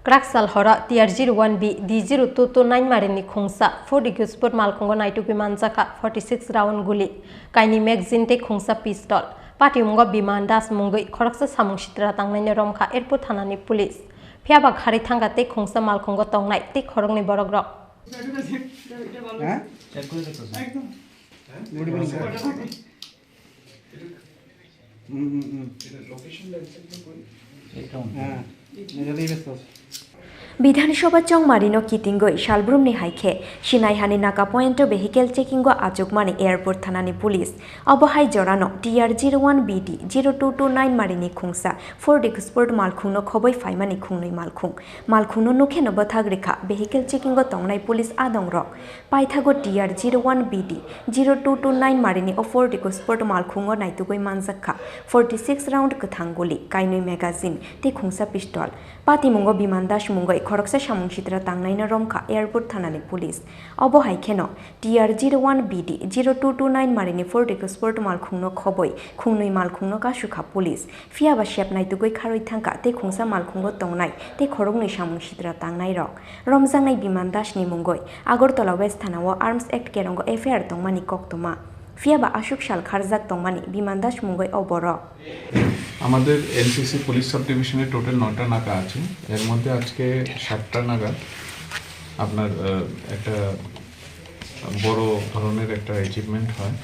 Kraksal hora TR01BD0229 Marini Khongsa 4 Ecosport Malkhungo Naitupi Manjakha 46Round Goli Kainwi magazine te Khongsa pistol Pati mungo biman das mungoi Khorang samung sitra tangnai romkha airport thanani police Phiaba khari thanga te Khongsa Malkhungo tongnai te Khorang ni borogrok বিধানসভা চং Marino কিতিঙ্গই শালব্রুমনি হাইখে সিনাইহানি নাকা point vehicle চেকিংগো আচুকমানি airport থানানি police অবহাই জরানো TR01BD0229 মারিনি খুংসা 4 Ecosport মালখুংনো খবই ফাইমানি খুংনই মালখুংনো নুখেনো বথাগরেখা ভেহিকেল চেকিংগো তংনাই পুলিশ আদং রক পাইথাগো TR01BD0229 মারিনি ও 4 Ecosport মালখুংগো নাইতুগই মানজাখা 46Round কথাঙ্গুলি কাইনই ম্যাগাজিন তে খুংসা পিস্তল পাতিমুঙ্গো বিমান দাস মুঙ্গই খরকসা সামুং সিত্রা তাংনাইনা রমখা এয়ারপোর্ট থানানি পুলিশ অবহাই খেন TR01BD0229 মারিনি 4 Ecosport মালখুংনো খবই খুংনই মালখুংনো কাসুখা পুলিশ ফিয়াবা শেপনাইতুগই খারই থাঙ্কা তে খুংসা মালখুংগো তংনাই তে খরংনি সামুং সিত্রা তাংনাই রক রমজাংনাই বিমান দাসনি মুঙ্গই আগরতলা ওয়েস্ট থানাও আর্মস অ্যাক্ট কেরঙ্গ এফআইআর তংমানি কক্তমা ফিয়াবা আশুক সাল খারজাক তংমানি বিমান দাস মুঙ্গই অবর আমাদের এনসিসি পুলিশ সাব ডিভিশনে টোটাল 9টা নাকা আছে এর মধ্যে আজকে 7টা নাগাদ আপনার একটা বড় ধরনের একটা অ্যাচিভমেন্ট হয়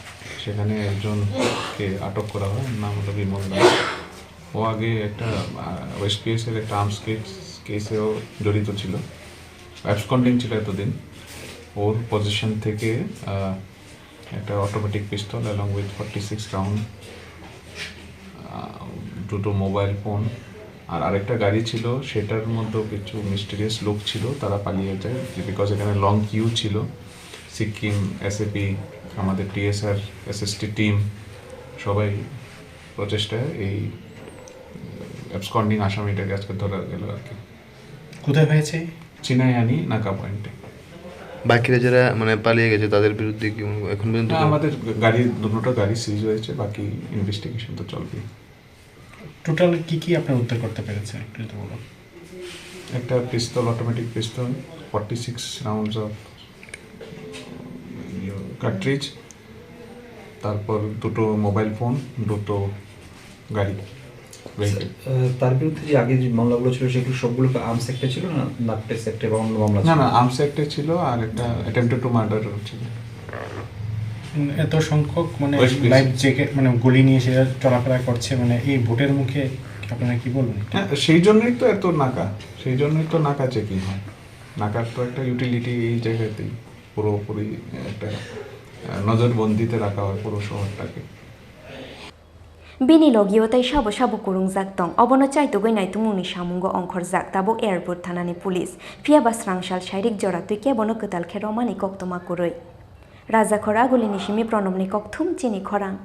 সেখানে একজনকে আটক করা হয় নাম হলো বিমল দাস ও আগে একটা ওয়েস্ট পিএসের একটা আর্মস কেসেও জড়িত ছিল অ্যাবসকন্ডিং ছিল এতদিন ওর পজিশন থেকে একটা automatic pistol along with 46 round দুটো মোবাইল ফোন আর আরেকটা গাড়ি ছিল সেটার মধ্যেও কিছু মিস্টেরিয়াস লোক ছিল তারা পালিয়ে যায় বিকজ এখানে লং কিউ ছিল সিকিম এসএপি আমাদের টিএসআর এসএসটি টিম সবাই প্রচেষ্টায় এই অ্যাবসকন্ডিং আসামিটাকে আজকে ধরা গেল আর কি কোথায় হয়েছে চিনাইহানি নাকা পয়েন্টে বাকিরা যারা মানে পালিয়ে গেছে তাদের বিরুদ্ধে কি এখন পর্যন্ত আমাদের দুটো গাড়ি সিজ হয়েছে বাকি ইনভেস্টিগেশন তো চলবে টোটাল কি আপনারা উদ্ধার করতে পেরেছেন একটু যদি বলুন একটা pistol automatic pistol 46 rounds of cartridge তারপর দুটো মোবাইল ফোন দুটো গাড়ি তার বিরুদ্ধে যে আগে যে মামলাগুলো ছিল সেগুলো সবগুলো আর্মস অ্যাক্টে ছিল না নাটকেস অ্যাক্টে বা অন্য মামলা না আর্মস অ্যাক্টে ছিল আর একটা অ্যাটেম্পটেড টু মার্ডার ছিল এত সংখ্যক মানে লাইফ জ্যাকেট মানে গুলি নিয়ে সেটা চলাফেরা করছে মানে এই ভোটের মুখে আপনারা কি বলবেন সেই জন্যই তো এত নাকা সেই জন্যই তো নাকা চেকিং হয় নাকার তো একটা ইউটিলিটি এই জায়গাতেই পুরোপুরি একটা নজরবন্দিতে রাখা হয় পুরো শহরটাকে Bini logiyotai shabu kurung zak tong obono chaitugoi naitumuni samungo ongkhor zak tabo airport thanani police phiaba srangshal shairik jora tuike bono ketal kheromani koktoma kuroi Raja Khora Goli nishimi pronomni kokthum Chini Khorang